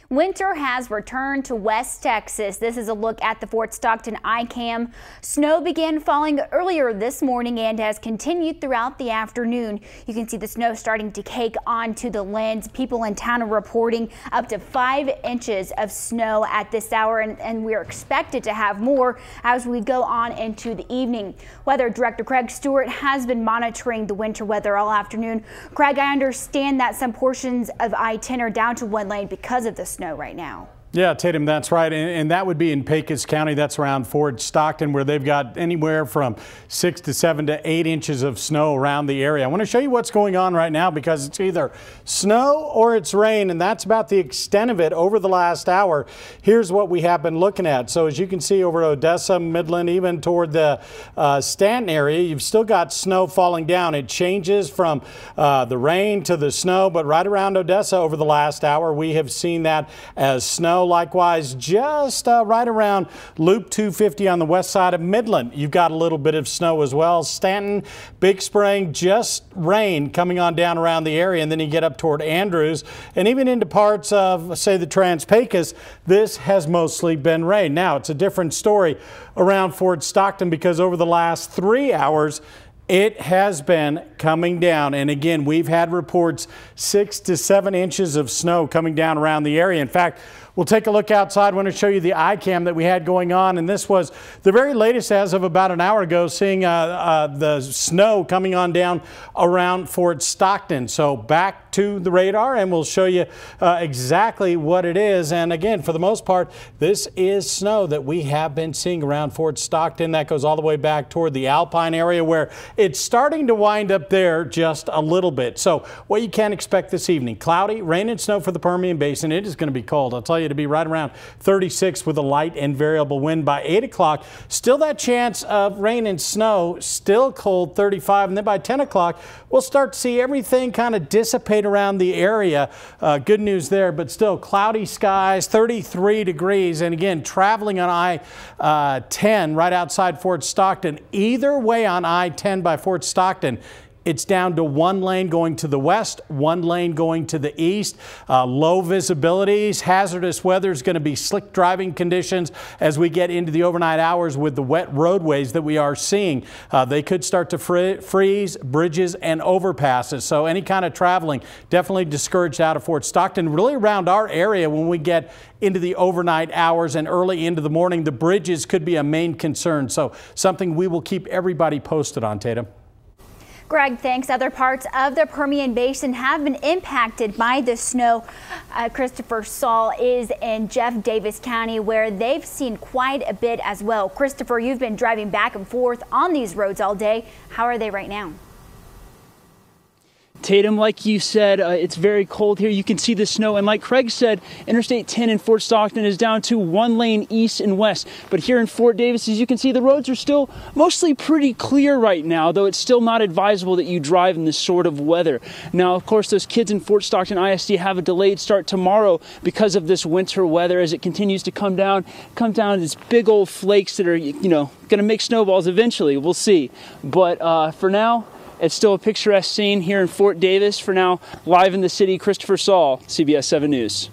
Winter has returned to West Texas. This is a look at the Fort Stockton ICAM. Snow began falling earlier this morning and has continued throughout the afternoon. You can see the snow starting to cake onto the lands. People in town are reporting up to 5 inches of snow at this hour, and we are expected to have more as we go on into the evening. Weather Director Craig Stewart has been monitoring the winter weather all afternoon. Craig, I understand that some portions of I-10 are down to one lane because of the snow right now. Yeah, Tatum, that's right. And that would be in Pecos County. That's around Fort Stockton, where they've got anywhere from 6 to 7 to 8 inches of snow around the area. I want to show you what's going on right now because it's either snow or it's rain, and that's about the extent of it over the last hour. Here's what we have been looking at. So as you can see over Odessa, Midland, even toward the Stanton area, you've still got snow falling down. It changes from the rain to the snow, but right around Odessa over the last hour, we have seen that as snow. Likewise, just right around Loop 250 on the west side of Midland, you've got a little bit of snow as well. Stanton, Big Spring, just rain coming on down around the area, and then you get up toward Andrews and even into parts of, say, the Trans-Pecos. This has mostly been rain. Now, it's a different story around Fort Stockton because over the last 3 hours, it has been coming down, and again, we've had reports 6 to 7 inches of snow coming down around the area. In fact, we'll take a look outside. I want to show you the ICAM that we had going on, and this was the very latest as of about an hour ago, seeing the snow coming on down around Fort Stockton. So back to the radar, and we'll show you exactly what it is. And again, for the most part, this is snow that we have been seeing around Fort Stockton. That goes all the way back toward the Alpine area, where it's starting to wind up there just a little bit. So what you can expect this evening: cloudy, rain and snow for the Permian Basin. It is going to be cold. I'll tell you, to be right around 36 with a light and variable wind by 8 o'clock. Still that chance of rain and snow, still cold, 35. And then by 10 o'clock, we'll start to see everything kind of dissipate around the area. Good news there, but still cloudy skies, 33 degrees. And again, traveling on I-10 right outside Fort Stockton. Either way on I-10 by Fort Stockton, it's down to one lane going to the west, one lane going to the east. Low visibilities, hazardous weather is going to be slick driving conditions as we get into the overnight hours with the wet roadways that we are seeing. They could start to freeze bridges and overpasses. So any kind of traveling definitely discouraged out of Fort Stockton. Really around our area when we get into the overnight hours and early into the morning, the bridges could be a main concern. So something we will keep everybody posted on, Tatum. Greg, thanks. Other parts of the Permian Basin have been impacted by the snow. Christopher Saul is in Jeff Davis County, where they've seen quite a bit as well. Christopher, you've been driving back and forth on these roads all day. How are they right now? Tatum, like you said, it's very cold here. You can see the snow. And like Craig said, Interstate 10 in Fort Stockton is down to one lane east and west. But here in Fort Davis, as you can see, the roads are still mostly pretty clear right now, though it's still not advisable that you drive in this sort of weather. Now, of course, those kids in Fort Stockton ISD have a delayed start tomorrow because of this winter weather as it continues to come down these big old flakes that are, going to make snowballs eventually. We'll see. But for now, it's still a picturesque scene here in Fort Davis. For now, live in the city, Christopher Saul, CBS 7 News.